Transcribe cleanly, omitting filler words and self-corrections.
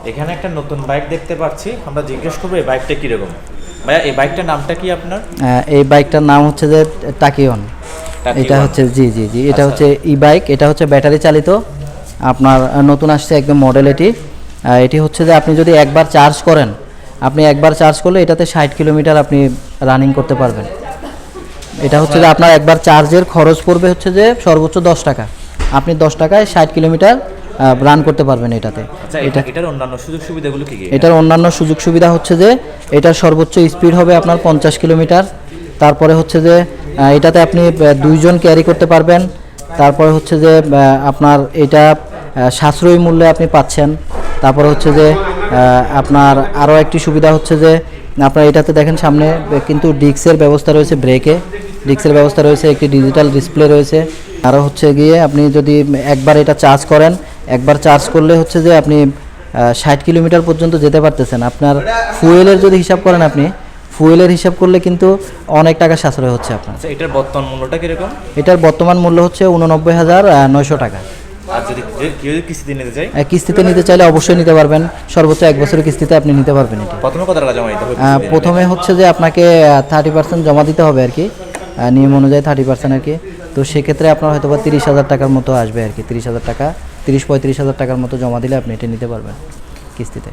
এখানে একটা নতুন বাইক দেখতে পাচ্ছি, আমরা জিজ্ঞেস করবো এই বাইকটা কীরকম। ভাইয়া এই বাইকটার নামটা কি আপনার? এই বাইকটার নাম হচ্ছে যে টাকিওন। এটা হচ্ছে জি জি জি এটা হচ্ছে ই বাইক, এটা হচ্ছে ব্যাটারি চালিত, আপনার নতুন আসছে একদম মডেল এটি। এটি হচ্ছে যে আপনি যদি একবার চার্জ করেন, আপনি একবার চার্জ করলে এটাতে 60 কিলোমিটার আপনি রানিং করতে পারবেন। এটা হচ্ছে যে আপনার একবার চার্জের খরচ পড়বে হচ্ছে যে সর্বোচ্চ 10 টাকা, আপনি 10 টাকায় 60 কিলোমিটার রান করতে পারবেন এটাতে। এটার অন্যান্য সুযোগ সুবিধাগুলো কি কি? এটার অন্যান্য সুযোগ সুবিধা হচ্ছে যে এটার সর্বোচ্চ স্পিড হবে আপনার 50 কিলোমিটার। তারপরে হচ্ছে যে এটাতে আপনি 2 জন ক্যারি করতে পারবেন। তারপরে হচ্ছে যে আপনার এটা সাশ্রয়ী মূল্যে আপনি পাচ্ছেন। তারপরে হচ্ছে যে আপনার আরও একটি সুবিধা হচ্ছে যে আপনার এটাতে দেখেন সামনে কিন্তু ডিস্কের ব্যবস্থা রয়েছে, ব্রেকে ডিস্কের ব্যবস্থা রয়েছে, একটি ডিজিটাল ডিসপ্লে রয়েছে। আরও হচ্ছে গিয়ে আপনি যদি একবার এটা চার্জ করেন, একবার চার্জ করলে হচ্ছে যে আপনি 60 কিলোমিটার পর্যন্ত যেতে পারতেছেন। আপনার ফুয়েলের যদি হিসাব করেন, আপনি ফুয়েলের হিসাব করলে কিন্তু অনেক টাকা সাশ্রয় হচ্ছে আপনার। এটার বর্তমান মূল্যটা কীরকম? এটার বর্তমান মূল্য হচ্ছে 89,900 টাকা। আর যদি কেউ কিস্তিতে নিতে চায়? কিস্তিতে নিতে চাইলে অবশ্যই নিতে পারবেন, সর্বোচ্চ 1 বছরের কিস্তিতে আপনি নিতে পারবেন। এটা প্রথমে কত টাকা জমা দিতে হবে? প্রথমে হচ্ছে যে আপনাকে 30% জমা দিতে হবে আর কি, নিয়ম অনুযায়ী 30% আর কি। তো সেক্ষেত্রে আপনার হয়তো বা 30,000 টাকার মতো আসবে আর কি, 30,000 টাকা, 30-35,000 টাকার মতো জমা দিলে আপনি এটা নিতে পারবেন কিস্তিতে।